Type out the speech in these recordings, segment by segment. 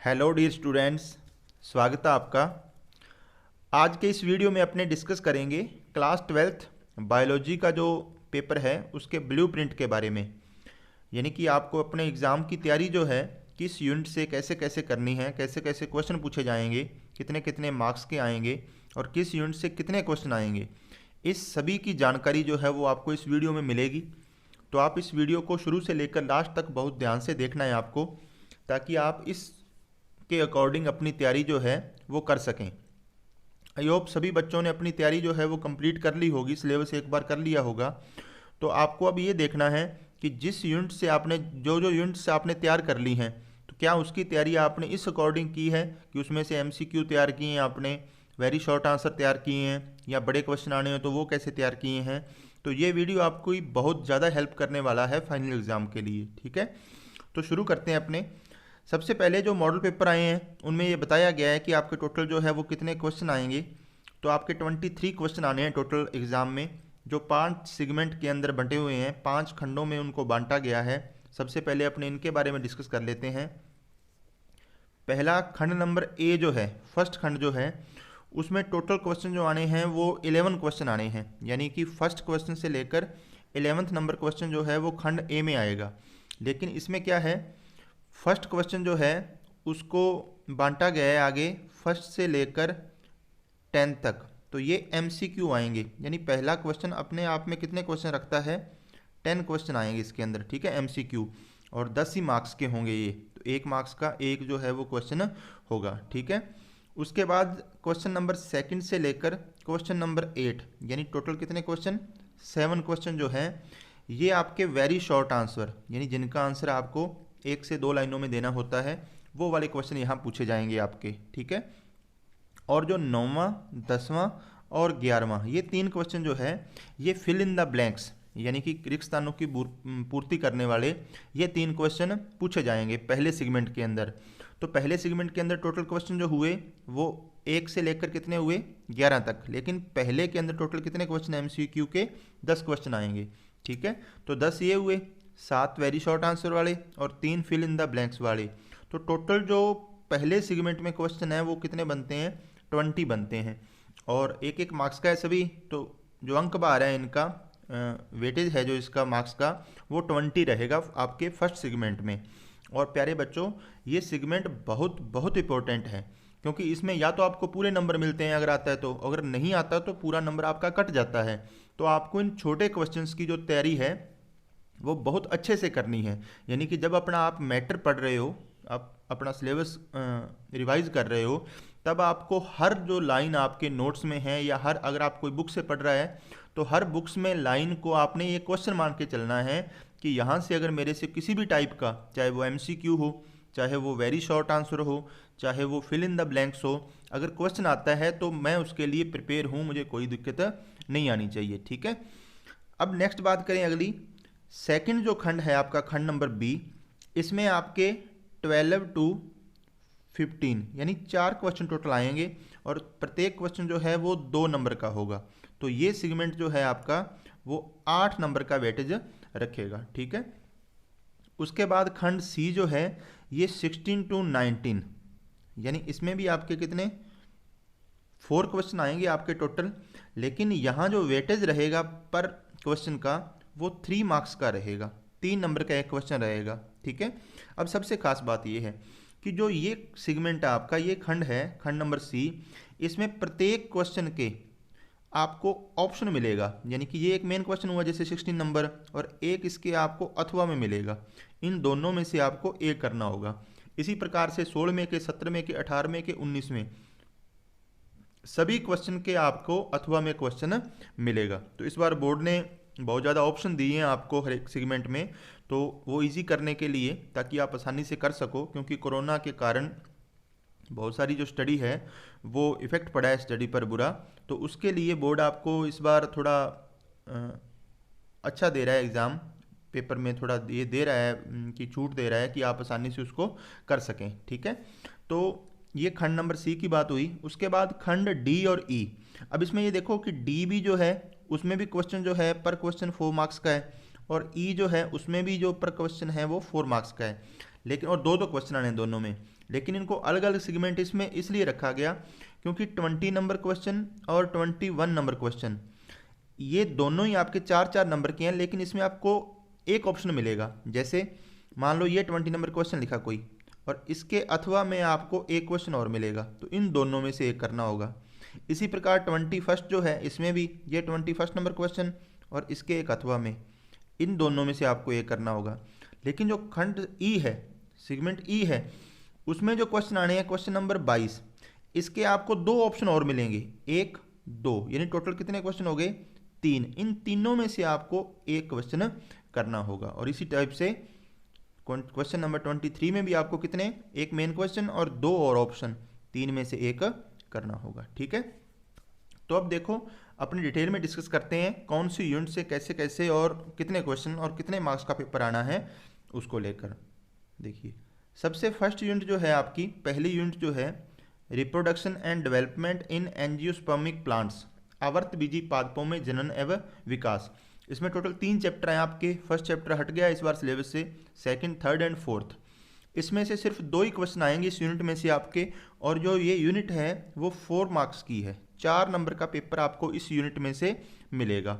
Hello dear students, स्वागत है आपका। आज के इस वीडियो में अपने डिस्कस करेंगे क्लास 12th बायोलॉजी का जो पेपर है उसके ब्लूप्रिंट के बारे में। यानी कि आपको अपने एग्ज़ाम की तैयारी जो है किस यूनिट से कैसे कैसे करनी है, कैसे कैसे क्वेश्चन पूछे जाएंगे, कितने कितने मार्क्स के आएंगे और किस यूनिट से कितने क्वेश्चन आएंगे, इस सभी की जानकारी जो है वो आपको इस वीडियो में मिलेगी। तो आप इस वीडियो को शुरू से लेकर लास्ट तक बहुत ध्यान से देखना है आपको, ताकि आप इस के अकॉर्डिंग अपनी तैयारी जो है वो कर सकें। आई होप सभी बच्चों ने अपनी तैयारी जो है वो कंप्लीट कर ली होगी, सिलेबस एक बार कर लिया होगा। तो आपको अब ये देखना है कि जिस यूनिट से आपने जो यूनिट से आपने तैयार कर ली हैं, तो क्या उसकी तैयारी आपने इस अकॉर्डिंग की है कि उसमें से एमसीक्यू तैयार किए हैं, आपने वेरी शॉर्ट आंसर तैयार किए हैं, या बड़े क्वेश्चन आने हैं तो वो कैसे तैयार किए हैं। तो ये वीडियो आपको ही बहुत ज़्यादा हेल्प करने वाला है फाइनल एग्ज़ाम के लिए। ठीक है, तो शुरू करते हैं अपने। सबसे पहले जो मॉडल पेपर आए हैं उनमें ये बताया गया है कि आपके टोटल जो है वो कितने क्वेश्चन आएंगे। तो आपके 23 क्वेश्चन आने हैं टोटल एग्ज़ाम में, जो 5 सेगमेंट के अंदर बंटे हुए हैं, 5 खंडों में उनको बांटा गया है। सबसे पहले अपने इनके बारे में डिस्कस कर लेते हैं। पहला खंड नंबर ए जो है, फर्स्ट खंड जो है, उसमें टोटल क्वेश्चन जो आने हैं वो 11 क्वेश्चन आने हैं। यानी कि फर्स्ट क्वेश्चन से लेकर 11th नंबर क्वेश्चन जो है वो खंड ए में आएगा। लेकिन इसमें क्या है, फर्स्ट क्वेश्चन जो है उसको बांटा गया है आगे फर्स्ट से लेकर 10 तक। तो ये एमसीक्यू आएंगे, यानी पहला क्वेश्चन अपने आप में कितने क्वेश्चन रखता है, 10 क्वेश्चन आएंगे इसके अंदर। ठीक है, एमसीक्यू, और 10 ही मार्क्स के होंगे ये। तो 1 मार्क्स का एक जो है वो क्वेश्चन होगा। ठीक है, उसके बाद क्वेश्चन नंबर सेकंड से लेकर क्वेश्चन नंबर 8, यानी टोटल कितने क्वेश्चन, 7 क्वेश्चन जो हैं ये आपके वेरी शॉर्ट आंसर, यानी जिनका आंसर आपको 1 से 2 लाइनों में देना होता है, वो वाले क्वेश्चन यहाँ पूछे जाएंगे आपके। ठीक है, और जो 9वां 10वां और 11वां ये 3 क्वेश्चन जो है ये फिल इन द ब्लैंक्स, यानी कि रिक्त स्थानों की पूर्ति करने वाले ये 3 क्वेश्चन पूछे जाएंगे पहले सेगमेंट के अंदर। तो पहले सेगमेंट के अंदर टोटल क्वेश्चन जो हुए वो 1 से लेकर कितने हुए, 11 तक। लेकिन पहले के अंदर टोटल कितने क्वेश्चन, एमसीक्यू के 10 क्वेश्चन आएंगे। ठीक है, तो 10 ये हुए, 7 वेरी शॉर्ट आंसर वाले और 3 फिल इन द ब्लैंक्स वाले। तो टोटल जो पहले सेगमेंट में क्वेश्चन है वो कितने बनते हैं, 20 बनते हैं, और 1-1 मार्क्स का है सभी। तो जो अंक बार है इनका वेटेज है जो इसका मार्क्स का, वो 20 रहेगा आपके फर्स्ट सेगमेंट में। और प्यारे बच्चों, ये सेगमेंट बहुत बहुत इंपॉर्टेंट है, क्योंकि इसमें या तो आपको पूरे नंबर मिलते हैं अगर आता है तो, अगर नहीं आता तो पूरा नंबर आपका कट जाता है। तो आपको इन छोटे क्वेश्चंस की जो तैयारी है वो बहुत अच्छे से करनी है। यानी कि जब अपना आप मैटर पढ़ रहे हो, आप अपना सिलेबस रिवाइज कर रहे हो, तब आपको हर जो लाइन आपके नोट्स में है, या हर अगर आप कोई बुक से पढ़ रहा है तो हर बुक्स में लाइन को आपने ये क्वेश्चन मान के चलना है कि यहाँ से अगर मेरे से किसी भी टाइप का, चाहे वो एमसीक्यू हो, चाहे वो वेरी शॉर्ट आंसर हो, चाहे वो फिल इन द ब्लैंक्स हो, अगर क्वेश्चन आता है तो मैं उसके लिए प्रिपेयर हूँ, मुझे कोई दिक्कत नहीं आनी चाहिए। ठीक है, अब नेक्स्ट बात करें अगली। सेकंड जो खंड है आपका, खंड नंबर बी, इसमें आपके 12 to 15 यानी 4 क्वेश्चन टोटल आएंगे, और प्रत्येक क्वेश्चन जो है वो 2 नंबर का होगा। तो ये सेगमेंट जो है आपका वो 8 नंबर का वेटेज रखेगा। ठीक है, उसके बाद खंड सी जो है ये 16 to 19, यानी इसमें भी आपके कितने, 4 क्वेश्चन आएंगे आपके टोटल। लेकिन यहाँ जो वेटेज रहेगा पर क्वेश्चन का वो 3 मार्क्स का रहेगा, 3 नंबर का एक क्वेश्चन रहेगा। ठीक है, अब सबसे खास बात ये है कि जो ये सेगमेंट आपका ये खंड है, खंड नंबर सी, इसमें प्रत्येक क्वेश्चन के आपको ऑप्शन मिलेगा। यानी कि ये एक मेन क्वेश्चन हुआ जैसे 16 नंबर, और एक इसके आपको अथवा में मिलेगा। इन दोनों में से आपको एक करना होगा। इसी प्रकार से 16वें के, 17वें के, 18वें के, 19वें सभी क्वेश्चन के आपको अथवा में क्वेश्चन मिलेगा। तो इस बार बोर्ड ने बहुत ज़्यादा ऑप्शन दिए हैं आपको हर एक सेगमेंट में, तो वो इजी करने के लिए, ताकि आप आसानी से कर सको, क्योंकि कोरोना के कारण बहुत सारी जो स्टडी है वो इफ़ेक्ट पड़ा है स्टडी पर बुरा। तो उसके लिए बोर्ड आपको इस बार थोड़ा अच्छा दे रहा है, एग्ज़ाम पेपर में थोड़ा ये दे रहा है कि छूट दे रहा है कि आप आसानी से उसको कर सकें। ठीक है, तो ये खंड नंबर सी की बात हुई। उसके बाद खंड डी और ई। अब इसमें ये देखो कि डी भी जो है उसमें भी क्वेश्चन जो है पर क्वेश्चन 4 मार्क्स का है, और ई जो है उसमें भी जो पर क्वेश्चन है वो 4 मार्क्स का है। लेकिन और दो क्वेश्चन आने हैं दोनों में। लेकिन इनको अलग अलग सेगमेंट इसमें इसलिए रखा गया क्योंकि 20 नंबर क्वेश्चन और 21 नंबर क्वेश्चन ये दोनों ही आपके 4-4 नंबर के हैं, लेकिन इसमें आपको एक ऑप्शन मिलेगा। जैसे मान लो ये 20 नंबर क्वेश्चन लिखा कोई, और इसके अथवा में आपको एक क्वेश्चन और मिलेगा, तो इन दोनों में से एक करना होगा। इसी प्रकार 21 जो है इसमें भी ये 21 नंबर क्वेश्चन और इसके एक अथवा में, इन दोनों में से आपको एक करना होगा। लेकिन जो खंड ई है, सेगमेंट ई है, उसमें जो क्वेश्चन आने हैं क्वेश्चन नंबर 22, इसके आपको दो ऑप्शन और मिलेंगे, 1, 2, यानी टोटल कितने क्वेश्चन हो गए, 3। इन तीनों में से आपको एक क्वेश्चन करना होगा। और इसी टाइप से क्वेश्चन नंबर 23 में भी आपको कितने, एक मेन क्वेश्चन और दो और ऑप्शन, 3 में से एक करना होगा। ठीक है, तो अब देखो अपनी डिटेल में डिस्कस करते हैं कौन सी यूनिट से कैसे कैसे और कितने क्वेश्चन और कितने मार्क्स का पेपर आना है उसको लेकर। देखिए सबसे फर्स्ट यूनिट जो है आपकी, पहली यूनिट जो है reproduction and development in angiospermic plants, आवर्तबीजी पादपों में जनन एवं विकास। इसमें टोटल 3 चैप्टर हैं आपके। फर्स्ट चैप्टर हट गया इस बार सिलेबस से, सेकंड, थर्ड एंड फोर्थ। इसमें से सिर्फ 2 ही क्वेश्चन आएंगे इस यूनिट में से आपके, और जो ये यूनिट है वो 4 मार्क्स की है। 4 नंबर का पेपर आपको इस यूनिट में से मिलेगा,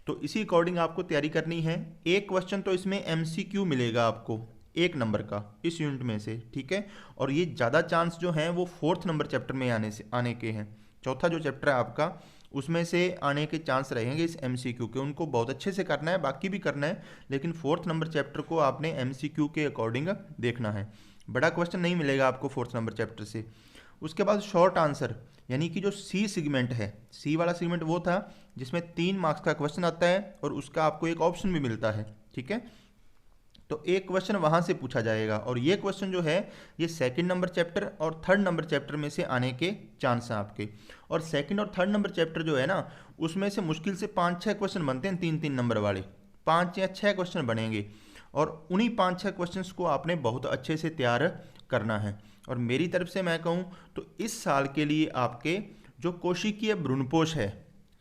तो इसी अकॉर्डिंग आपको तैयारी करनी है। एक क्वेश्चन तो इसमें MCQ मिलेगा आपको 1 नंबर का इस यूनिट में से, ठीक है। और ये ज़्यादा चांस जो हैं वो 4th नंबर चैप्टर में आने के हैं। चौथा जो चैप्टर है आपका उसमें से आने के चांस रहेंगे इस MCQ के, उनको बहुत अच्छे से करना है, बाकी भी करना है, लेकिन 4th नंबर चैप्टर को आपने MCQ के अकॉर्डिंग देखना है। बड़ा क्वेश्चन नहीं मिलेगा आपको 4th नंबर चैप्टर से। उसके बाद शॉर्ट आंसर, यानी कि जो C सेगमेंट है, C वाला सेगमेंट वो था जिसमें 3 मार्क्स का क्वेश्चन आता है और उसका आपको एक ऑप्शन भी मिलता है, ठीक है। तो एक क्वेश्चन वहाँ से पूछा जाएगा, और ये क्वेश्चन जो है ये 2nd नंबर चैप्टर और 3rd नंबर चैप्टर में से आने के चांस हैं आपके। और 2nd और 3rd नंबर चैप्टर जो है ना, उसमें से मुश्किल से 5-6 क्वेश्चन बनते हैं 3-3 नंबर वाले, 5 या 6 क्वेश्चन बनेंगे, और उन्हीं 5-6 क्वेश्चन को आपने बहुत अच्छे से तैयार करना है। और मेरी तरफ से मैं कहूँ तो इस साल के लिए आपके जो कोशिकीय भ्रूणपोष है,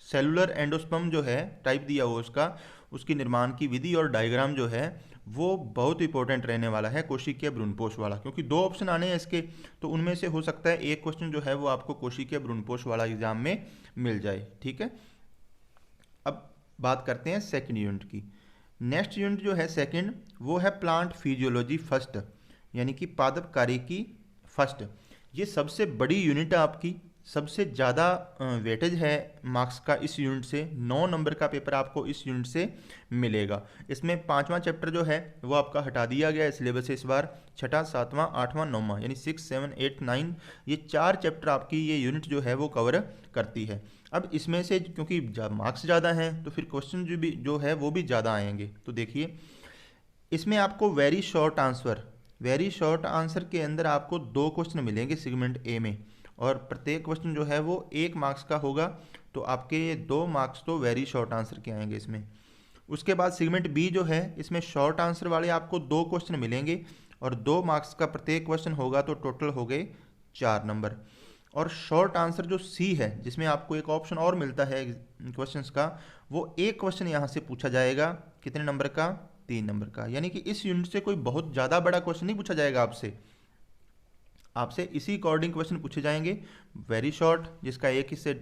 सेलुलर एंडोस्पर्म जो है टाइप दिया हुआ उसका, उसकी निर्माण की विधि और डायग्राम जो है वो बहुत इंपॉर्टेंट रहने वाला है, कोशिकीय भ्रूणपोष वाला, क्योंकि 2 ऑप्शन आने हैं इसके, तो उनमें से हो सकता है एक क्वेश्चन जो है वो आपको कोशिकीय भ्रूणपोष वाला एग्जाम में मिल जाए, ठीक है। अब बात करते हैं 2nd यूनिट की। नेक्स्ट यूनिट जो है 2nd, वो है प्लांट फिजियोलॉजी फर्स्ट, यानी कि पादप कार्यकी फर्स्ट। ये सबसे बड़ी यूनिट है आपकी, सबसे ज़्यादा वेटेज है मार्क्स का इस यूनिट से। 9 नंबर का पेपर आपको इस यूनिट से मिलेगा। इसमें 5वां चैप्टर जो है वो आपका हटा दिया गया है सिलेबस से इस बार। 6ठा, 7वां, 8वां, 9वां, यानी 6, 7, 8, 9, ये 4 चैप्टर आपकी ये यूनिट जो है वो कवर करती है। अब इसमें से क्योंकि मार्क्स ज़्यादा हैं तो फिर क्वेश्चन जो है वो भी ज़्यादा आएंगे। तो देखिए इसमें आपको वेरी शॉर्ट आंसर के अंदर आपको 2 क्वेश्चन मिलेंगे सेगमेंट ए में, और प्रत्येक क्वेश्चन जो है वो 1 मार्क्स का होगा, तो आपके 2 मार्क्स तो वेरी शॉर्ट आंसर के आएंगे इसमें। उसके बाद सेगमेंट बी जो है, इसमें शॉर्ट आंसर वाले आपको 2 क्वेश्चन मिलेंगे और 2 मार्क्स का प्रत्येक क्वेश्चन होगा, तो टोटल हो गए 4 नंबर। और शॉर्ट आंसर जो सी है, जिसमें आपको एक ऑप्शन और मिलता है क्वेश्चंस का, वो एक क्वेश्चन यहाँ से पूछा जाएगा, कितने नंबर का, 3 नंबर का। यानी कि इस यूनिट से कोई बहुत ज़्यादा बड़ा क्वेश्चन नहीं पूछा जाएगा आपसे इसी अकॉर्डिंग क्वेश्चन पूछे जाएंगे। वेरी शॉर्ट, जिसका 1 से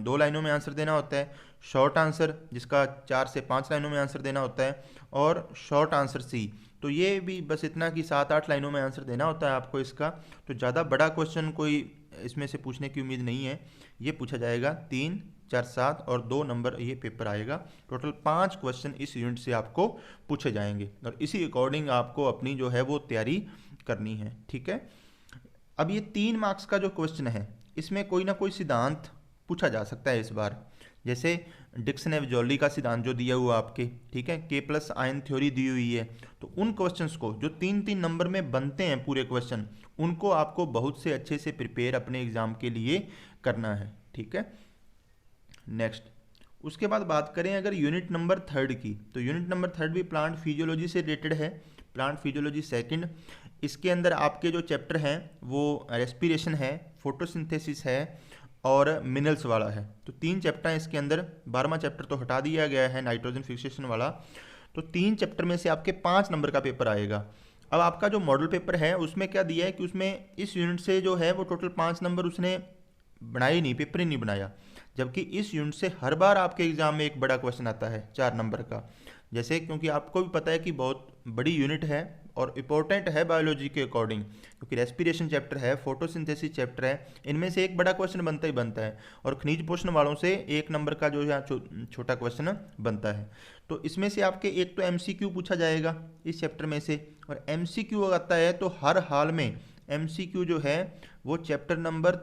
2 लाइनों में आंसर देना होता है, शॉर्ट आंसर जिसका 4 से 5 लाइनों में आंसर देना होता है, और शॉर्ट आंसर सी, तो ये भी बस इतना कि 7-8 लाइनों में आंसर देना होता है आपको इसका। तो ज़्यादा बड़ा क्वेश्चन कोई इसमें से पूछने की उम्मीद नहीं है। ये पूछा जाएगा 3, 4, 7 और 2 नंबर ये पेपर आएगा। टोटल 5 क्वेश्चन इस यूनिट से आपको पूछे जाएंगे, और इसी अकॉर्डिंग आपको अपनी जो है वो तैयारी करनी है, ठीक है। अब ये 3 मार्क्स का जो क्वेश्चन है, इसमें कोई ना कोई सिद्धांत पूछा जा सकता है इस बार, जैसे डिक्सन एवजोली का सिद्धांत जो दिया हुआ आपके, ठीक है, K+ आयन थ्योरी दी हुई है। तो उन क्वेश्चंस को जो 3-3 नंबर में बनते हैं पूरे क्वेश्चन, उनको आपको बहुत से अच्छे से प्रिपेयर अपने एग्जाम के लिए करना है, ठीक है। नेक्स्ट, उसके बाद बात करें अगर यूनिट नंबर 3 की, तो यूनिट नंबर 3 भी प्लांट फिजियोलॉजी से रिलेटेड है, प्लांट फिजियोलॉजी 2nd। इसके अंदर आपके जो चैप्टर हैं वो रेस्पिरेशन है, फोटोसिंथेसिस है और मिनरल्स वाला है। तो 3 चैप्टर हैं इसके अंदर। 12वां चैप्टर तो हटा दिया गया है, नाइट्रोजन फिक्सेशन वाला। तो 3 चैप्टर में से आपके 5 नंबर का पेपर आएगा। अब आपका जो मॉडल पेपर है उसमें क्या दिया है कि उसमें इस यूनिट से जो है वो टोटल 5 नंबर उसने बनाए नहीं, पेपर ही नहीं बनाया, जबकि इस यूनिट से हर बार आपके एग्जाम में एक बड़ा क्वेश्चन आता है 4 नंबर का। जैसे क्योंकि आपको भी पता है कि बहुत बड़ी यूनिट है और इम्पोर्टेंट है बायोलॉजी के अकॉर्डिंग, क्योंकि रेस्पिरेशन चैप्टर है, फोटोसिंथेसिस चैप्टर है, इनमें से एक बड़ा क्वेश्चन बनता ही बनता है, और खनिज पोषण वालों से 1 नंबर का जो है छोटा क्वेश्चन बनता है। तो इसमें से आपके एक तो एमसीक्यू पूछा जाएगा इस चैप्टर में से, और एमसीक्यू आता है तो हर हाल में एमसीक्यू जो है वो चैप्टर नंबर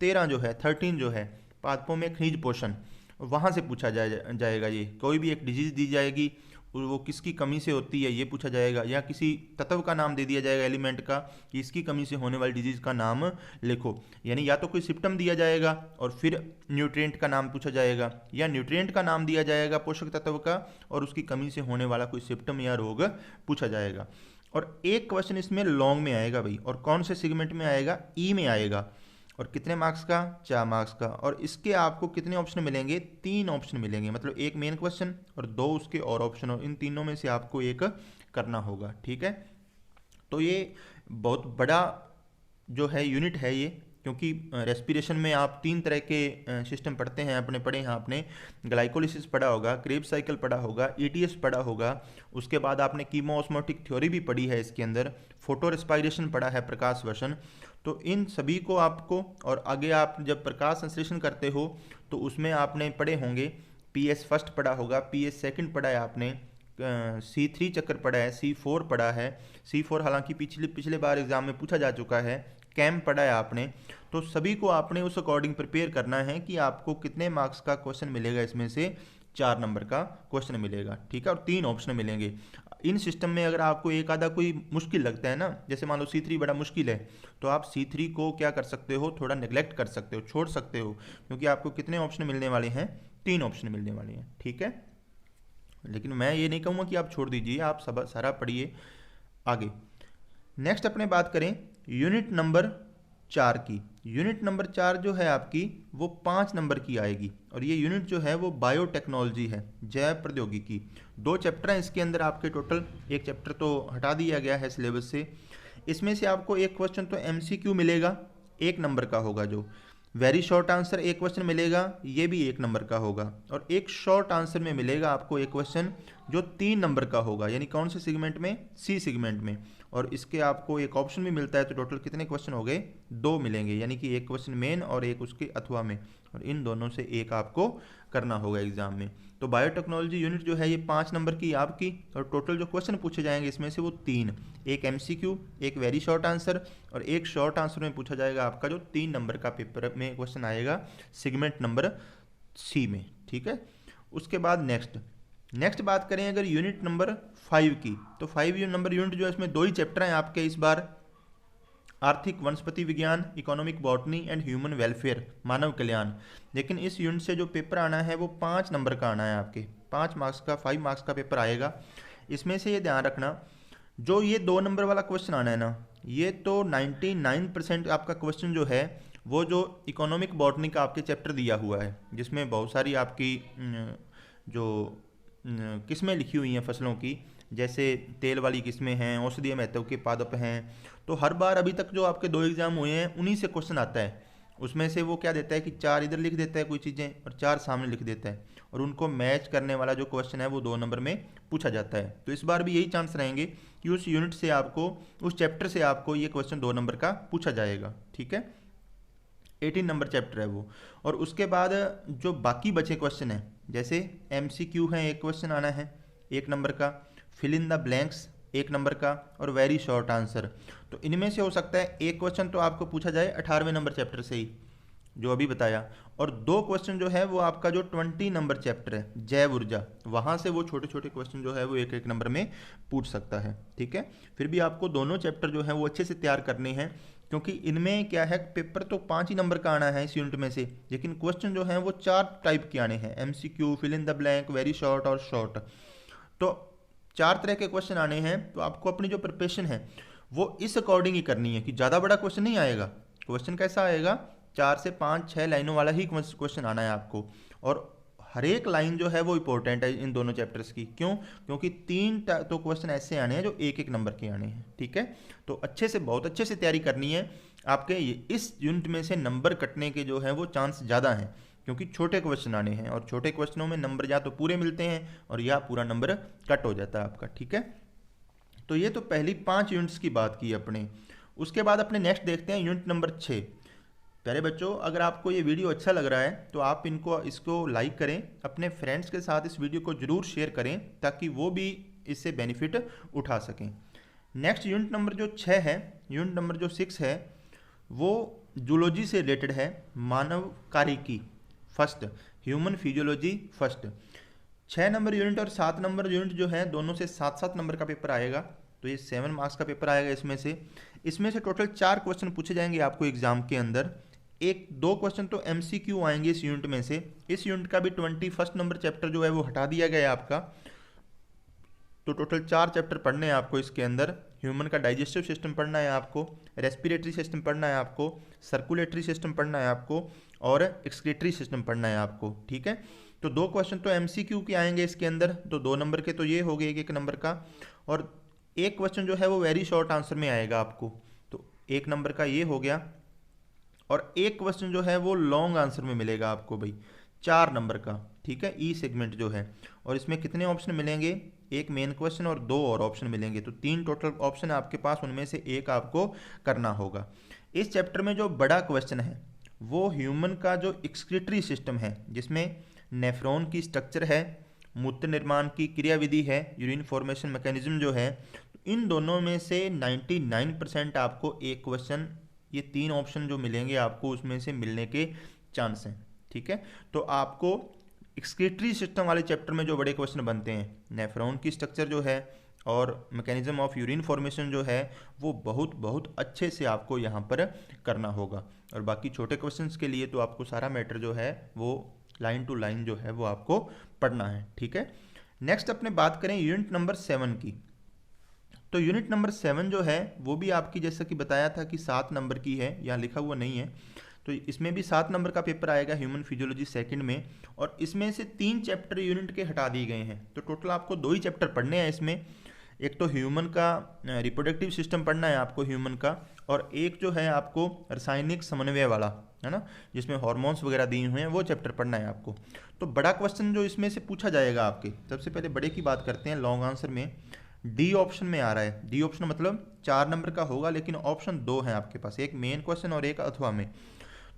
13 जो है 13 जो है पादपों में खनिज पोषण, वहाँ से पूछा जाएगा। ये कोई भी एक डिजीज दी जाएगी और वो किसकी कमी से होती है ये पूछा जाएगा, या किसी तत्व का नाम दे दिया जाएगा एलिमेंट का कि इसकी कमी से होने वाली डिजीज का नाम लिखो। यानी या तो कोई सिम्टम दिया जाएगा और फिर न्यूट्रिएंट का नाम पूछा जाएगा, या न्यूट्रिएंट का नाम दिया जाएगा पोषक तत्व का और उसकी कमी से होने वाला कोई सिम्टम या रोग पूछा जाएगा। और एक क्वेश्चन इसमें लॉन्ग में आएगा भाई, और कौन से सेगमेंट में आएगा, ई में आएगा, और कितने मार्क्स का, 4 मार्क्स का। और इसके आपको कितने ऑप्शन मिलेंगे, 3 ऑप्शन मिलेंगे, मतलब एक मेन क्वेश्चन और 2 उसके और ऑप्शन, और इन तीनों में से आपको एक करना होगा। ठीक है, तो ये बहुत बड़ा जो है यूनिट है ये, क्योंकि रेस्पिरेशन में आप 3 तरह के सिस्टम पढ़ते हैं, पढ़े हैं आपने, ग्लाइकोलिसिस पढ़ा होगा, क्रेब्स साइकिल पढ़ा होगा, ईटीएस पढ़ा होगा, उसके बाद आपने कीमोऑस्मोटिक थ्योरी भी पढ़ी है इसके अंदर, फोटो रेस्पिरेशन पढ़ा है, प्रकाश वर्षण। तो इन सभी को आपको, और आगे आप जब प्रकाश संश्लेषण करते हो तो उसमें आपने पढ़े होंगे, पीएस फर्स्ट पढ़ा होगा, पीएस सेकंड पढ़ा है आपने, C3 चक्कर पढ़ा है, C4 पढ़ा है, C4 हालांकि पिछले बार एग्जाम में पूछा जा चुका है, कैम पढ़ा है आपने। तो सभी को आपने उस अकॉर्डिंग प्रिपेयर करना है कि आपको कितने मार्क्स का क्वेश्चन मिलेगा, इसमें से 4 नंबर का क्वेश्चन मिलेगा। ठीक है, और 3 ऑप्शन मिलेंगे। इन सिस्टम में अगर आपको एक आधा कोई मुश्किल लगता है ना, जैसे मान लो C3 बड़ा मुश्किल है, तो आप C3 को क्या कर सकते हो, थोड़ा नेग्लेक्ट कर सकते हो, छोड़ सकते हो, क्योंकि आपको कितने ऑप्शन मिलने वाले हैं, 3 ऑप्शन मिलने वाले हैं। ठीक है, लेकिन मैं ये नहीं कहूँगा कि आप छोड़ दीजिए, आप सब सारा पढ़िए आगे। नेक्स्ट अपने बात करें यूनिट नंबर 4 की। यूनिट नंबर 4 जो है आपकी वो 5 नंबर की आएगी, और ये यूनिट जो है वो बायोटेक्नोलॉजी है, जैव प्रौद्योगिकी। 2 चैप्टर हैं इसके अंदर आपके टोटल, एक चैप्टर तो हटा दिया गया है सिलेबस से। इसमें से आपको एक क्वेश्चन तो एमसीक्यू मिलेगा, 1 नंबर का होगा, जो वेरी शॉर्ट आंसर एक क्वेश्चन मिलेगा, ये भी 1 नंबर का होगा, और एक शॉर्ट आंसर में मिलेगा आपको एक क्वेश्चन जो 3 नंबर का होगा, यानी कौन से सेगमेंट में, सी सेगमेंट में। और इसके आपको एक ऑप्शन भी मिलता है, तो टोटल कितने क्वेश्चन हो गए, 2 मिलेंगे, यानी कि एक क्वेश्चन मेन और एक उसके अथवा में, और इन दोनों से एक आपको करना होगा एग्जाम में। तो बायोटेक्नोलॉजी यूनिट जो है ये 5 नंबर की आपकी, और टोटल जो क्वेश्चन पूछे जाएंगे इसमें से वो 3, एक एमसीक्यू, एक वेरी शॉर्ट आंसर, और एक शॉर्ट आंसर में पूछा जाएगा आपका जो 3 नंबर का पेपर में क्वेश्चन आएगा सेगमेंट नंबर सी में। ठीक है, उसके बाद नेक्स्ट बात करें अगर यूनिट नंबर 5 की, तो 5 नंबर यूनिट जो है इसमें 2 ही चैप्टर हैं आपके इस बार, आर्थिक वनस्पति विज्ञान, economic botany and human welfare, मानव कल्याण। लेकिन इस यूनिट से जो पेपर आना है वो 5 नंबर का आना है आपके, 5 मार्क्स का, 5 मार्क्स का पेपर आएगा। इसमें से ये ध्यान रखना, जो ये 2 नंबर वाला क्वेश्चन आना है ना, ये तो 99% आपका क्वेश्चन जो है वो जो इकोनॉमिक बॉटनी का आपके चैप्टर दिया हुआ है, जिसमें बहुत सारी आपकी जो किस्में लिखी हुई हैं फसलों की, जैसे तेल वाली किस्में हैं, औषधीय महत्व के पादप हैं। तो हर बार अभी तक जो आपके 2 एग्जाम हुए हैं उन्हीं से क्वेश्चन आता है। उसमें से वो क्या देता है कि 4 इधर लिख देता है कोई चीज़ें और 4 सामने लिख देता है, और उनको मैच करने वाला जो क्वेश्चन है वो 2 नंबर में पूछा जाता है। तो इस बार भी यही चांस रहेंगे कि उस यूनिट से आपको, उस चैप्टर से आपको ये क्वेश्चन 2 नंबर का पूछा जाएगा। ठीक है, 18 नंबर चैप्टर है वो। और उसके बाद जो बाकी बचे क्वेश्चन हैं, जैसे एमसीक्यू है, एक क्वेश्चन आना है 1 नंबर का, fill in the blanks 1 number का, और वेरी शॉर्ट आंसर। तो इनमें से हो सकता है एक क्वेश्चन तो आपको पूछा जाए 18वें नंबर चैप्टर से ही, जो अभी बताया, और 2 क्वेश्चन जो है वो आपका जो 20 नंबर चैप्टर है, जैव ऊर्जा, वहाँ से वो छोटे छोटे क्वेश्चन जो है वो 1-1 नंबर में पूछ सकता है। ठीक है, फिर भी आपको दोनों चैप्टर जो है वो अच्छे से तैयार करने हैं, क्योंकि इनमें क्या है, पेपर तो 5 ही नंबर का आना है इस यूनिट में से, लेकिन क्वेश्चन जो है वो 4 टाइप के आने हैं, MCQ, fill in the blank, very short और शॉर्ट। तो 4 तरह के क्वेश्चन आने हैं। तो आपको अपनी जो प्रिपरेशन है वो इस अकॉर्डिंग ही करनी है कि ज़्यादा बड़ा क्वेश्चन नहीं आएगा। क्वेश्चन कैसा आएगा, 4 से 5-6 लाइनों वाला ही क्वेश्चन आना है आपको, और हर एक लाइन जो है वो इंपॉर्टेंट है इन दोनों चैप्टर्स की। क्यों? क्योंकि तो क्वेश्चन ऐसे आने हैं जो एक एक नंबर के आने हैं, ठीक है। तो अच्छे से, बहुत अच्छे से तैयारी करनी है आपके। इस यूनिट में से नंबर कटने के जो है वो चांस ज़्यादा हैं, क्योंकि छोटे क्वेश्चन आने हैं और छोटे क्वेश्चनों में नंबर या तो पूरे मिलते हैं और या पूरा नंबर कट हो जाता है आपका, ठीक है। तो ये तो पहली 5 यूनिट्स की बात की अपने। उसके बाद अपने नेक्स्ट देखते हैं यूनिट नंबर 6। प्यारे बच्चों, अगर आपको ये वीडियो अच्छा लग रहा है तो आप इसको लाइक करें, अपने फ्रेंड्स के साथ इस वीडियो को ज़रूर शेयर करें ताकि वो भी इससे बेनिफिट उठा सकें। नेक्स्ट यूनिट नंबर जो 6 है, यूनिट नंबर जो 6 है वो जूलॉजी से रिलेटेड है, मानव कार्यकी first, human physiology first. 6 number unit और 7 नंबर यूनिट जो है दोनों से 7-7 नंबर का पेपर आएगा। तो ये 7 मार्क्स का पेपर आएगा। इसमें से टोटल 4 क्वेश्चन पूछे जाएंगे आपको एग्जाम के अंदर। 1-2 क्वेश्चन तो MCQ आएंगे इस यूनिट में से। इस यूनिट का भी 21 नंबर चैप्टर जो है वो हटा दिया गया है आपका। तो टोटल 4 चैप्टर पढ़ने हैं आपको इसके अंदर। ह्यूमन का डाइजेस्टिव सिस्टम पढ़ना है आपको, रेस्पिरेटरी सिस्टम पढ़ना है आपको, सर्कुलेटरी सिस्टम पढ़ना है आपको और एक्सक्रीटरी सिस्टम पढ़ना है आपको, ठीक है। तो 2 क्वेश्चन तो MCQ के आएंगे इसके अंदर, तो 2 नंबर के तो ये हो गए 1 नंबर का, और 1 क्वेश्चन जो है वो वेरी शॉर्ट आंसर में आएगा आपको, तो 1 नंबर का ये हो गया। और 1 क्वेश्चन जो है वो लॉन्ग आंसर में मिलेगा आपको भाई, 4 नंबर का, ठीक है, ई सेगमेंट जो है। और इसमें कितने ऑप्शन मिलेंगे? 1 मेन क्वेश्चन और 2 और ऑप्शन मिलेंगे। तो 3 टोटल ऑप्शन है आपके पास, उनमें से 1 आपको करना होगा। इस चैप्टर में जो बड़ा क्वेश्चन है वो ह्यूमन का जो एक्सक्रीटरी सिस्टम है, जिसमें नेफ्रॉन की स्ट्रक्चर है, मूत्र निर्माण की क्रियाविधि है, यूरिन फॉर्मेशन मैकेनिज्म जो है, इन दोनों में से 99% आपको 1 क्वेश्चन, ये 3 ऑप्शन जो मिलेंगे आपको उसमें से मिलने के चांस हैं, ठीक है। तो आपको एक्सक्रीटरी सिस्टम वाले चैप्टर में जो बड़े क्वेश्चन बनते हैं, नेफ्रॉन की स्ट्रक्चर जो है और मैकेनिज्म ऑफ यूरिन फॉर्मेशन जो है, वो बहुत बहुत अच्छे से आपको यहाँ पर करना होगा। और बाकी छोटे क्वेश्चंस के लिए तो आपको सारा मैटर जो है वो लाइन टू लाइन जो है वो आपको पढ़ना है, ठीक है। नेक्स्ट अपने बात करें यूनिट नंबर 7 की। तो यूनिट नंबर 7 जो है वो भी आपकी, जैसा कि बताया था कि 7 नंबर की है, यहाँ लिखा हुआ नहीं है, तो इसमें भी 7 नंबर का पेपर आएगा ह्यूमन फिजियोलॉजी सेकंड में। और इसमें से 3 चैप्टर यूनिट के हटा दिए गए हैं, तो टोटल आपको 2 ही चैप्टर पढ़ने हैं इसमें। एक तो ह्यूमन का रिप्रोडक्टिव सिस्टम पढ़ना है आपको ह्यूमन का, और एक जो है आपको रासायनिक समन्वय वाला है ना, जिसमें हार्मोन्स वगैरह दिए हुए हैं, वो चैप्टर पढ़ना है आपको। तो बड़ा क्वेश्चन जो इसमें से पूछा जाएगा आपके, सबसे पहले बड़े की बात करते हैं। लॉन्ग आंसर में डी ऑप्शन में आ रहा है। डी ऑप्शन मतलब 4 नंबर का होगा, लेकिन ऑप्शन 2 है आपके पास, एक मेन क्वेश्चन और एक अथवा में।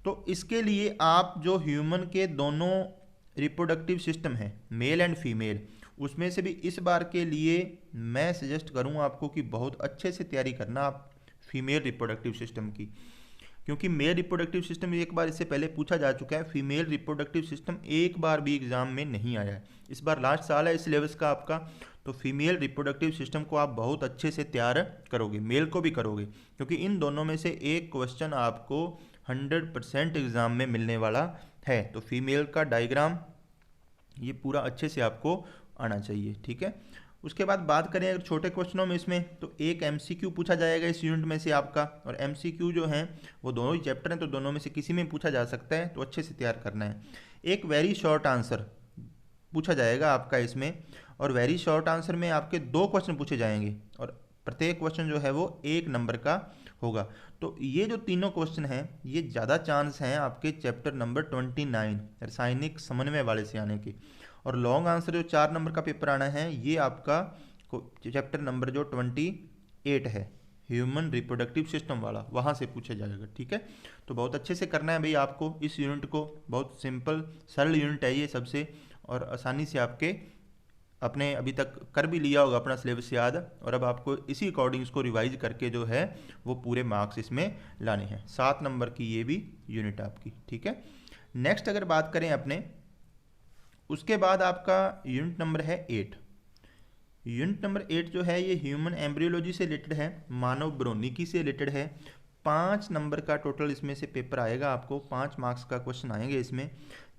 तो इसके लिए आप जो ह्यूमन के दोनों रिप्रोडक्टिव सिस्टम है, मेल एंड फीमेल, उसमें से भी इस बार के लिए मैं सजेस्ट करूंगा आपको कि बहुत अच्छे से तैयारी करना आप फीमेल रिप्रोडक्टिव सिस्टम की, क्योंकि मेल रिप्रोडक्टिव सिस्टम एक बार इससे पहले पूछा जा चुका है, फीमेल रिप्रोडक्टिव सिस्टम एक बार भी एग्जाम में नहीं आया है। इस बार लास्ट साल है इस सिलेबस का आपका, तो फीमेल रिप्रोडक्टिव सिस्टम को आप बहुत अच्छे से तैयार करोगे, मेल को भी करोगे, क्योंकि इन दोनों में से एक क्वेश्चन आपको 100% एग्जाम में मिलने वाला है। तो फीमेल का डायग्राम ये पूरा अच्छे से आपको आना चाहिए, ठीक है। उसके बाद बात करें अगर छोटे क्वेश्चनों में इसमें, तो एक MCQ पूछा जाएगा इस यूनिट में से आपका, और MCQ जो हैं वो दोनों ही चैप्टर हैं, तो दोनों में से किसी में पूछा जा सकता है, तो अच्छे से तैयार करना है। एक वेरी शॉर्ट आंसर पूछा जाएगा आपका इसमें, और वेरी शॉर्ट आंसर में आपके 2 क्वेश्चन पूछे जाएंगे, और प्रत्येक क्वेश्चन जो है वो 1 नंबर का होगा। तो ये जो तीनों क्वेश्चन हैं ये ज़्यादा चांस हैं आपके चैप्टर नंबर 29 रासायनिक समन्वय वाले से आने के। और लॉन्ग आंसर जो 4 नंबर का पेपर आना है ये आपका चैप्टर नंबर जो 28 है, ह्यूमन रिप्रोडक्टिव सिस्टम वाला, वहाँ से पूछा जाएगा, ठीक है। तो बहुत अच्छे से करना है भाई आपको इस यूनिट को, बहुत सिंपल सरल यूनिट है ये सबसे, और आसानी से आपके अपने अभी तक कर भी लिया होगा अपना सिलेबस याद, और अब आपको इसी अकॉर्डिंग इसको रिवाइज करके जो है वो पूरे मार्क्स इसमें लाने हैं। 7 नंबर की ये भी यूनिट आपकी, ठीक है। नेक्स्ट अगर बात करें अपने, उसके बाद आपका यूनिट नंबर है 8। यूनिट नंबर 8 जो है ये ह्यूमन एम्ब्रियोलॉजी से रिलेटेड है, मानव भ्रूणिकी से रिलेटेड है। 5 नंबर का टोटल इसमें से पेपर आएगा आपको, 5 मार्क्स का क्वेश्चन आएंगे इसमें,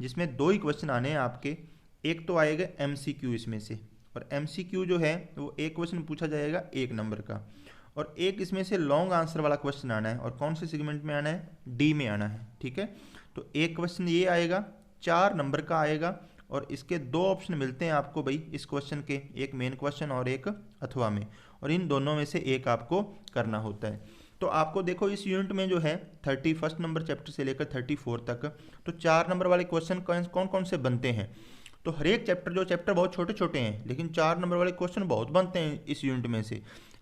जिसमें 2 ही क्वेश्चन आने हैं आपके। एक तो आएगा MCQ इसमें से, और MCQ जो है वो एक क्वेश्चन पूछा जाएगा 1 नंबर का, और एक इसमें से लॉन्ग आंसर वाला क्वेश्चन आना है, और कौन से सेगमेंट में आना है? डी में आना है, ठीक है। तो एक क्वेश्चन ये आएगा 4 नंबर का आएगा, और इसके दो ऑप्शन मिलते हैं आपको भाई इस क्वेश्चन के, एक मेन क्वेश्चन और एक अथवा में, और इन दोनों में से एक आपको करना होता है। तो आपको देखो इस यूनिट में जो है 31 नंबर चैप्टर से लेकर 34 तक तो 4 नंबर वाले क्वेश्चन कौन कौन से बनते हैं। तो हर एक चैप्टर बहुत छोटे छोटे हैं, लेकिन 4 नंबर वाले क्वेश्चन बहुत बनते हैं इस यूनिट में से।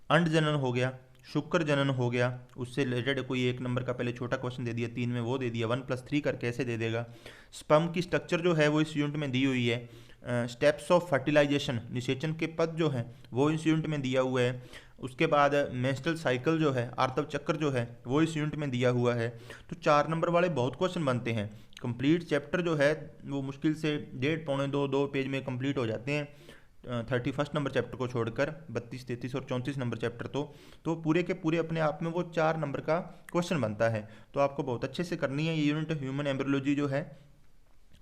अंड जनन हो गया, शुक्र जनन हो गया, उससे रिलेटेड कोई 1 नंबर का पहले छोटा क्वेश्चन दे दिया, 3 में वो दे दिया, 1+3 करके ऐसे दे देगा। स्पर्म की स्ट्रक्चर जो है वो इस यूनिट में दी हुई है। स्टेप्स ऑफ फर्टिलाइजेशन, निषेचन के पद जो है वो इस यूनिट में दिया हुआ है। उसके बाद मेंस्ट्रुअल साइकिल जो है, आर्तव चक्र जो है वो इस यूनिट में दिया हुआ है। तो 4 नंबर वाले बहुत क्वेश्चन बनते हैं। कंप्लीट चैप्टर जो है वो मुश्किल से 1.5 पौने 2 पेज में कंप्लीट हो जाते हैं 31 नंबर चैप्टर को छोड़कर। 32, 33 और 34 नंबर चैप्टर तो पूरे के पूरे अपने आप में वो 4 नंबर का क्वेश्चन बनता है। तो आपको बहुत अच्छे से करनी है ये यूनिट ह्यूमन एम्ब्रियोलॉजी जो है।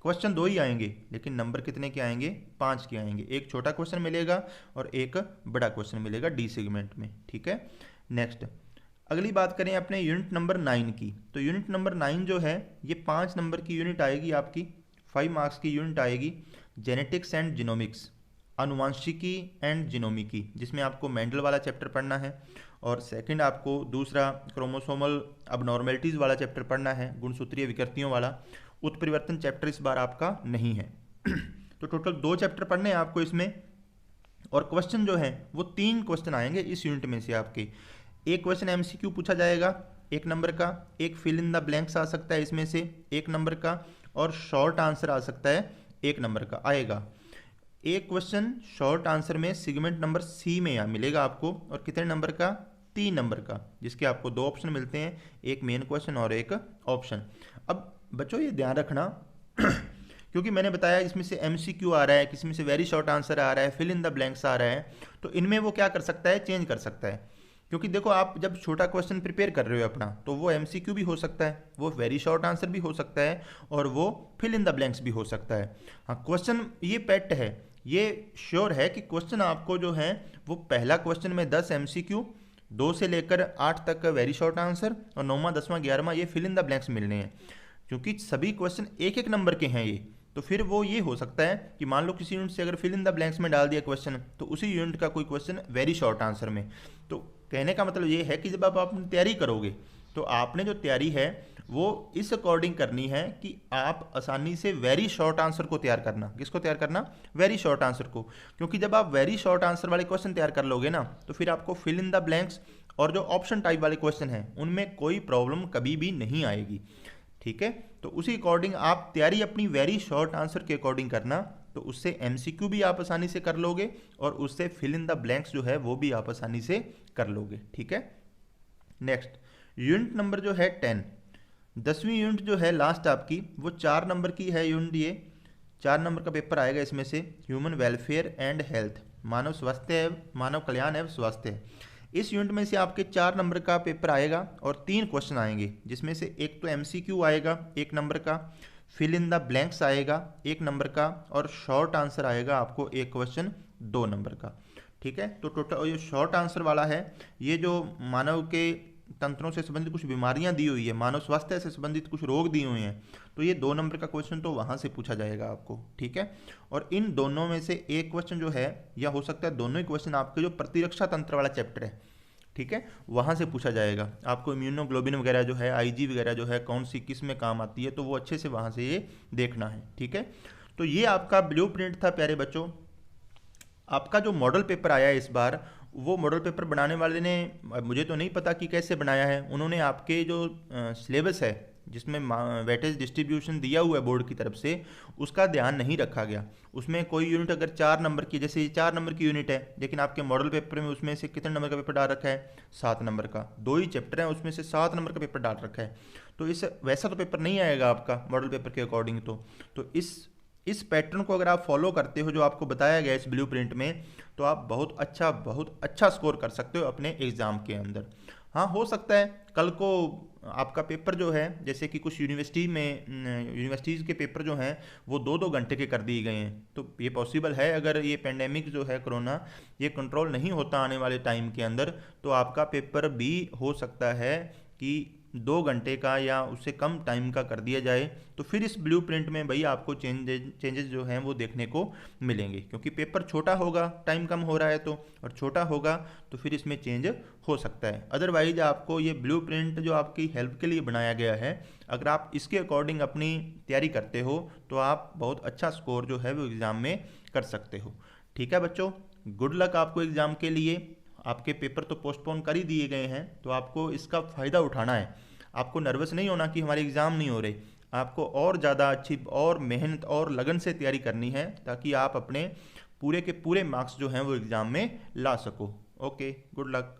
क्वेश्चन 2 ही आएंगे, लेकिन नंबर कितने के आएंगे, 5 के आएंगे। एक छोटा क्वेश्चन मिलेगा और एक बड़ा क्वेश्चन मिलेगा डी सेगमेंट में, ठीक है। नेक्स्ट अगली बात करें अपने यूनिट नंबर 9 की। तो यूनिट नंबर 9 जो है ये 5 नंबर की यूनिट आएगी आपकी, 5 मार्क्स की यूनिट आएगी। जेनेटिक्स एंड जीनोमिक्स, आनुवांशिकी एंड जीनोमिकी, जिसमें आपको मेंडल वाला चैप्टर पढ़ना है। और सेकंड आपको दूसरा क्रोमोसोमल अबनॉर्मेलिटीज़ वाला चैप्टर पढ़ना है, गुणसूत्रीय विकृतियों वाला। उत्परिवर्तन चैप्टर इस बार आपका नहीं है। तो टोटल 2 चैप्टर पढ़ने हैं आपको इसमें। और क्वेश्चन जो है वो 3 क्वेश्चन आएंगे इस यूनिट में से आपके। एक क्वेश्चन एमसीक्यू पूछा जाएगा 1 नंबर का, एक फिल इन द ब्लैंक्स आ सकता है इसमें से 1 नंबर का, और शॉर्ट आंसर आ सकता है 1 नंबर का आएगा। एक क्वेश्चन शॉर्ट आंसर में सेगमेंट नंबर सी में मिलेगा आपको, और कितने नंबर का, 3 नंबर का, जिसके आपको 2 ऑप्शन मिलते हैं, एक मेन क्वेश्चन और एक ऑप्शन। अब बच्चों ये ध्यान रखना क्योंकि मैंने बताया इसमें से एमसीक्यू आ रहा है, किसी में से वेरी शॉर्ट आंसर आ रहा है, फिल इन द ब्लैंक्स आ रहा है, तो इनमें वो क्या कर सकता है, चेंज कर सकता है। क्योंकि देखो आप जब छोटा क्वेश्चन प्रिपेयर कर रहे हो अपना, तो वो एमसीक्यू भी हो सकता है, वो वेरी शॉर्ट आंसर भी हो सकता है, और वो फिल इन द ब्लैंक्स भी हो सकता है। हाँ, क्वेश्चन ये पेट है, ये श्योर है कि क्वेश्चन आपको जो है वो पहला क्वेश्चन में 10 एमसीक्यू, 2 से लेकर 8 तक वेरी शॉर्ट आंसर, और 9वां 10वां 11वां ये फिल इन द ब्लैंक्स मिलने हैं। क्योंकि सभी क्वेश्चन 1-1 नंबर के हैं ये, तो फिर वो ये हो सकता है कि मान लो किसी यूनिट से अगर फिल इन द ब्लैंक्स में डाल दिया क्वेश्चन, तो उसी यूनिट का कोई क्वेश्चन वेरी शॉर्ट आंसर में। तो कहने का मतलब ये है कि जब आप अपनी तैयारी करोगे तो आपने जो तैयारी है वो इस अकॉर्डिंग करनी है कि आप आसानी से वेरी शॉर्ट आंसर को तैयार करना। किसको तैयार करना, वेरी शॉर्ट आंसर को। क्योंकि जब आप वेरी शॉर्ट आंसर वाले क्वेश्चन तैयार कर लोगे ना, तो फिर आपको फिल इन द ब्लैंक्स और जो ऑप्शन टाइप वाले क्वेश्चन हैं उनमें कोई प्रॉब्लम कभी भी नहीं आएगी, ठीक है। तो उसी अकॉर्डिंग आप तैयारी अपनी वेरी शॉर्ट आंसर के अकॉर्डिंग करना, तो उससे एमसीक्यू भी आप आसानी से कर लोगे और उससे फिल इन द ब्लैंक्स जो है वो भी आप आसानी से कर लोगे, ठीक है। नेक्स्ट यूनिट नंबर जो है 10, 10वीं यूनिट जो है लास्ट आपकी, वो 4 नंबर की है यूनिट। ये 4 नंबर का पेपर आएगा इसमें से, ह्यूमन वेलफेयर एंड हेल्थ, मानव स्वास्थ्य, मानव कल्याण एवं स्वास्थ्य। इस यूनिट में से आपके 4 नंबर का पेपर आएगा और 3 क्वेश्चन आएंगे, जिसमें से एक तो एमसीक्यू आएगा 1 नंबर का, फिल इन द ब्लैंक्स आएगा 1 नंबर का, और शॉर्ट आंसर आएगा आपको एक क्वेश्चन 2 नंबर का, ठीक है। तो टोटल ये शॉर्ट आंसर वाला है, ये जो मानव के तंत्रों से संबंधित कुछ बीमारियां दी हुई है, मानव स्वास्थ्य से संबंधित कुछ रोग दिए हुए हैं, तो ये 2 नंबर का क्वेश्चन तो वहां से पूछा जाएगा आपको, ठीक है। और इन दोनों में से एक क्वेश्चन जो है, या हो सकता है दोनों ही क्वेश्चन आपके जो प्रतिरक्षा तंत्र वाला चैप्टर है, ठीक है, वहां से पूछा जाएगा। आपको इम्यूनोग्लोबिन वगैरह जो है, आईजी वगैरह जो है, कौन सी किस में काम आती है, तो वो अच्छे से वहां से ये देखना है, ठीक है। तो ये आपका ब्लूप्रिंट था प्यारे बच्चों। आपका जो मॉडल पेपर आया है इस बार, वो मॉडल पेपर बनाने वाले ने, मुझे तो नहीं पता कि कैसे बनाया है, उन्होंने आपके जो सिलेबस है जिसमें वेटेज डिस्ट्रीब्यूशन दिया हुआ है बोर्ड की तरफ से, उसका ध्यान नहीं रखा गया। उसमें कोई यूनिट अगर 4 नंबर की, जैसे ये 4 नंबर की यूनिट है, लेकिन आपके मॉडल पेपर में उसमें से कितने नंबर का पेपर डाल रखा है, 7 नंबर का। 2 ही चैप्टर हैं, उसमें से 7 नंबर का पेपर डाल रखा है। तो इस वैसा तो पेपर नहीं आएगा आपका मॉडल पेपर के अकॉर्डिंग। तो इस पैटर्न को अगर आप फॉलो करते हो जो आपको बताया गया इस ब्लूप्रिंट में, तो आप बहुत अच्छा स्कोर कर सकते हो अपने एग्ज़ाम के अंदर। हाँ, हो सकता है कल को आपका पेपर जो है, जैसे कि कुछ यूनिवर्सिटीज़ के पेपर जो हैं वो 2-2 घंटे के कर दिए गए हैं, तो ये पॉसिबल है अगर ये पेंडेमिक जो है कोरोना, ये कंट्रोल नहीं होता आने वाले टाइम के अंदर, तो आपका पेपर भी हो सकता है कि 2 घंटे का या उससे कम टाइम का कर दिया जाए, तो फिर इस ब्लूप्रिंट में भाई आपको चेंजेस जो हैं वो देखने को मिलेंगे, क्योंकि पेपर छोटा होगा, टाइम कम हो रहा है तो, और छोटा होगा तो फिर इसमें चेंज हो सकता है। अदरवाइज आपको ये ब्लूप्रिंट जो आपकी हेल्प के लिए बनाया गया है, अगर आप इसके अकॉर्डिंग अपनी तैयारी करते हो तो आप बहुत अच्छा स्कोर जो है वो एग्ज़ाम में कर सकते हो। ठीक है बच्चों, गुड लक आपको एग्ज़ाम के लिए। आपके पेपर तो पोस्टपोन कर ही दिए गए हैं, तो आपको इसका फ़ायदा उठाना है। आपको नर्वस नहीं होना कि हमारे एग्ज़ाम नहीं हो रहे, आपको और ज़्यादा अच्छी और मेहनत और लगन से तैयारी करनी है, ताकि आप अपने पूरे के पूरे मार्क्स जो हैं वो एग्ज़ाम में ला सको। Okay, good luck.